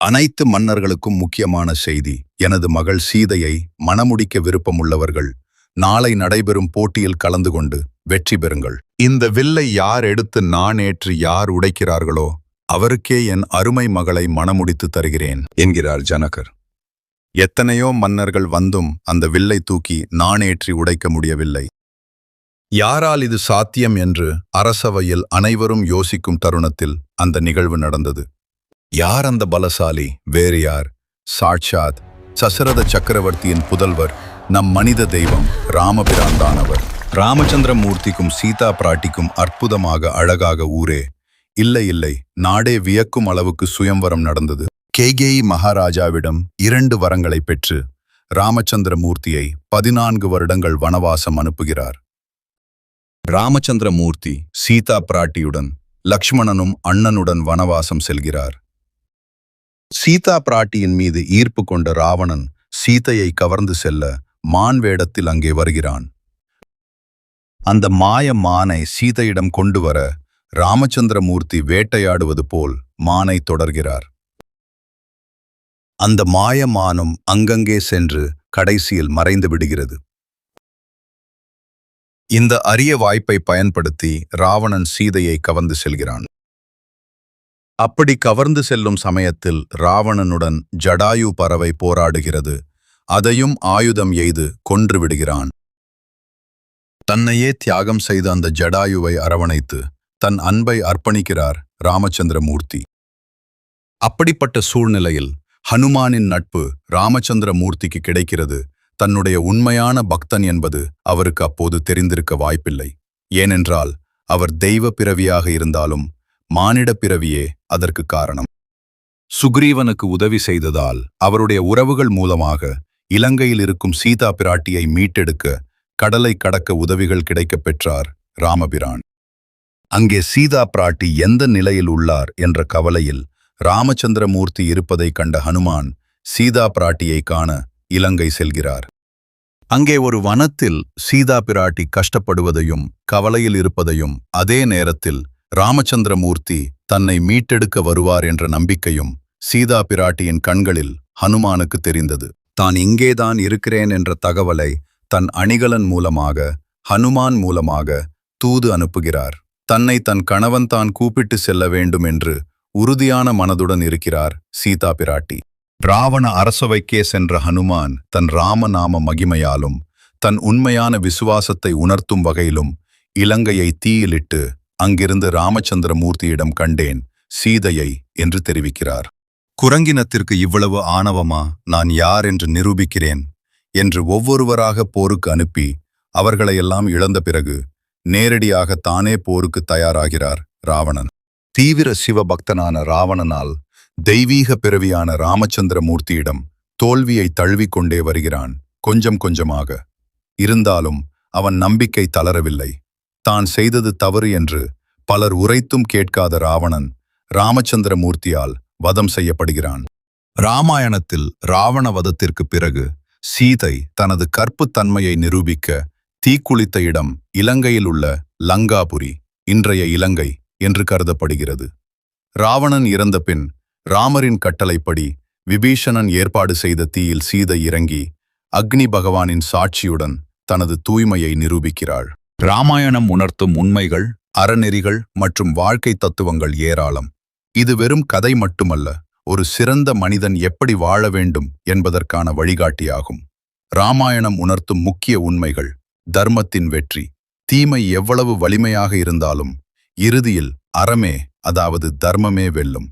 அனைத்து மன்னர்களுக்கும் முக்கியமான செய்தி. எனது மகள் சீதையை மணமுடிக்க விருப்பமுள்ளவர்கள் நாளை நடைபெறும் போட்டியில் கலந்து கொண்டு வெற்றி பெறுங்கள். இந்த வில்லை யார் எடுத்து நான் ஏற்றி யார் உடைக்கிறார்களோ அவருக்கே என் அருமை மகளை மணமுடித்து தருகிறேன் என்கிறார் ஜனகர். எத்தனையோ மன்னர்கள் வந்தும் அந்த வில்லை தூக்கி நாணேற்றி உடைக்க முடியவில்லை. யாரால் இது சாத்தியம் என்று அரசவையில் அனைவரும் யோசிக்கும் தருணத்தில் அந்த நிகழ்வு நடந்தது. யார் அந்த பலசாலி? வேறு யார்? சாட்சாத் சசரத சக்கரவர்த்தியின் புதல்வர், நம் மனித தெய்வம் ராமபிரான்தானவர். ராமச்சந்திர மூர்த்திக்கும் சீதா பிராட்டிக்கும் அற்புதமாக அழகாக ஊரே இல்லை இல்லை நாடே வியக்கும் அளவுக்கு சுயம்வரம் நடந்தது. கேகேயி மகாராஜாவிடம் 2 வரங்களை பெற்று ராமச்சந்திர மூர்த்தியை 14 வருடங்கள் வனவாசம் அனுப்புகிறார். ராமச்சந்திர மூர்த்தி சீதா பிராட்டியுடன் லக்ஷ்மணனும் அண்ணனுடன் வனவாசம் செல்கிறார். சீதா பிராட்டியின் மீது ஈர்ப்பு கொண்ட ராவணன் சீதையை கவர்ந்து செல்ல மான் வேடத்தில் அங்கே வருகிறான். அந்த மாய மானை சீதையிடம் கொண்டு வர ராமச்சந்திர மூர்த்தி வேட்டையாடுவது போல் மானை தொடர்கிறார். அந்த மாய மானும் அங்கங்கே சென்று கடைசியில் மறைந்து விடுகிறது. இந்த அரிய வாய்ப்பை பயன்படுத்தி ராவணன் சீதையை கவர்ந்து செல்கிறான். அப்படி கவர்ந்து செல்லும் சமயத்தில் ராவணனுடன் ஜடாயு பறவை போராடுகிறது. அதையும் ஆயுதம் எய்து கொன்று விடுகிறான். தன்னையே தியாகம் செய்த அந்த ஜடாயுவை அரவணைத்து தன் அன்பை அர்ப்பணிக்கிறார் ராமச்சந்திர மூர்த்தி. அப்படிப்பட்ட சூழ்நிலையில் ஹனுமானின் நட்பு ராமச்சந்திர மூர்த்திக்கு கிடைக்கிறது. தன்னுடைய உண்மையான பக்தன் என்பது அவருக்கு அப்போது தெரிந்திருக்க வாய்ப்பில்லை. ஏனென்றால் அவர் தெய்வ பிறவியாக இருந்தாலும் மானிட பிறவியே அதற்கு காரணம். சுக்ரீவனுக்கு உதவி செய்ததால் அவருடைய உறவுகள் மூலமாக இலங்கையில் இருக்கும் சீதா பிராட்டியை மீட்டெடுக்க கடலை கடக்க உதவிகள் கிடைக்கப் பெற்றார் ராமபிரான். அங்கே சீதா பிராட்டி எந்த நிலையில் உள்ளார் என்ற கவலையில் ராமச்சந்திர மூர்த்தி இருப்பதை கண்ட ஹனுமான் சீதா பிராட்டியை காண இலங்கை செல்கிறார். அங்கே ஒரு வனத்தில் சீதா பிராட்டி கஷ்டப்படுவதையும் கவலையில் இருப்பதையும், அதே நேரத்தில் ராமச்சந்திர மூர்த்தி தன்னை மீட்டெடுக்க வருவார் என்ற நம்பிக்கையும் சீதா பிராட்டியின் கண்களில் ஹனுமானுக்கு தெரிந்தது. தான் இங்கேதான் இருக்கிறேன் என்ற தகவலை தன் அணிகலன் மூலமாக, ஹனுமான் மூலமாக தூது அனுப்புகிறார். தன்னை தன் கணவன் தான் கூப்பிட்டு செல்ல வேண்டும் என்று உறுதியான மனதுடன் இருக்கிறார் சீதா பிராட்டி. ராவண அரசவைக்கே சென்ற ஹனுமான் தன் ராமநாம மகிமையாலும் தன் உண்மையான விசுவாசத்தை உணர்த்தும் வகையிலும் இலங்கையை தீயிலிட்டு அங்கிருந்து ராமச்சந்திர மூர்த்தியிடம் கண்டேன் சீதையை என்று தெரிவிக்கிறார். குரங்கினத்திற்கு இவ்வளவு ஆணவமா? நான் யார் என்று நிரூபிக்கிறேன் என்று ஒவ்வொருவராக போருக்கு அனுப்பி அவர்களையெல்லாம் இழந்த பிறகு நேரடியாக தானே போருக்கு தயாராகிறார் ராவணன். தீவிர சிவபக்தனான ராவணனால் தெய்வீக பிறவியான ராமச்சந்திர மூர்த்தியிடம் தோல்வியை தழுவிக்கொண்டே வருகிறான் கொஞ்சம் கொஞ்சமாக. இருந்தாலும் அவன் நம்பிக்கை தளரவில்லை. தான் செய்தது தவறு என்று பலர் உரைத்தும் கேட்காத ராவணன் ராமச்சந்திர மூர்த்தியால் வதம் செய்யப்படுகிறான். இராமாயணத்தில் ராவண வதத்திற்கு பிறகு சீதை தனது கற்புத்தன்மையை நிரூபிக்க தீக்குளித்த இடம் இலங்கையில் உள்ள லங்காபுரி, இன்றைய இலங்கை என்று கருதப்படுகிறது. ராவணன் இறந்த பின் ராமரின் கட்டளைப்படி விபீஷணன் ஏற்பாடு செய்த தீயில் சீதை இறங்கி அக்னி பகவானின் சாட்சியுடன் தனது தூய்மையை நிரூபிக்கிறாள். இராமாயணம் உணர்த்தும் உண்மைகள், அறநெறிகள் மற்றும் வாழ்க்கை தத்துவங்கள் ஏராளம். இது வெறும் கதை மட்டுமல்ல, ஒரு சிறந்த மனிதன் எப்படி வாழ வேண்டும் என்பதற்கான வழிகாட்டியாகும். இராமாயணம் உணர்த்தும் முக்கிய உண்மைகள்: தர்மத்தின் வெற்றி. தீமை எவ்வளவு வலிமையாக இருந்தாலும் இறுதியில் அறமே, அதாவது தர்மமே வெல்லும்.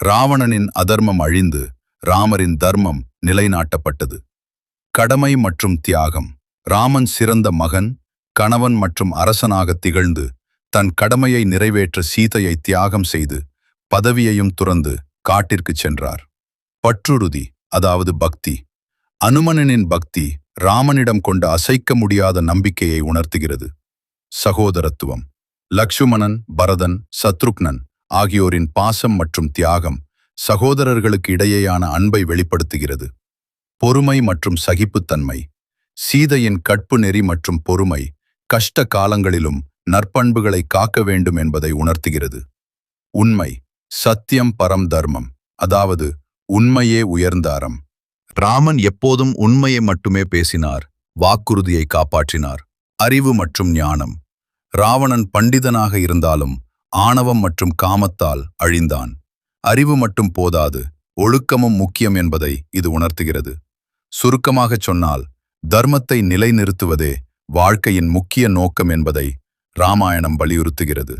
ராவணனின் அதர்மம் அழிந்து ராமரின் தர்மம் நிலைநாட்டப்பட்டது. கடமை மற்றும் தியாகம். ராமன் சிறந்த மகன், கணவன் மற்றும் அரசனாக திகழ்ந்து தன் கடமையை நிறைவேற்ற சீதையை தியாகம் செய்து பதவியையும் துறந்து காட்டிற்குச் சென்றார். பற்றுறுதி, அதாவது பக்தி. அனுமனின் பக்தி ராமனிடம் கொண்ட அசைக்க முடியாத நம்பிக்கையை உணர்த்துகிறது. சகோதரத்துவம். லக்ஷ்மணன், பரதன், சத்ருக்னன் ஆகியோரின் பாசம் மற்றும் தியாகம் சகோதரர்களுக்கு இடையேயான அன்பை வெளிப்படுத்துகிறது. பொறுமை மற்றும் சகிப்புத்தன்மை. சீதையின் கற்பு நெறி மற்றும் பொறுமை கஷ்ட காலங்களிலும் நற்பண்புகளை காக்க வேண்டும் என்பதை உணர்த்துகிறது. உண்மை, சத்தியம், பரம் தர்மம், அதாவது உண்மையே உயர்ந்த அறம். ராமன் எப்போதும் உண்மையை மட்டுமே பேசினார், வாக்குறுதியை காப்பாற்றினார். அறிவு மற்றும் ஞானம். ராவணன் பண்டிதனாக இருந்தாலும் ஆணவம் மற்றும் காமத்தால் அழிந்தான். அறிவு மட்டும் போதாது, ஒழுக்கமும் முக்கியம் என்பதை இது உணர்த்துகிறது. சுருக்கமாகச் சொன்னால், தர்மத்தை நிலைநிறுத்துவதே வாழ்க்கையின் முக்கிய நோக்கம் என்பதை ராமாயணம் வலியுறுத்துகிறது.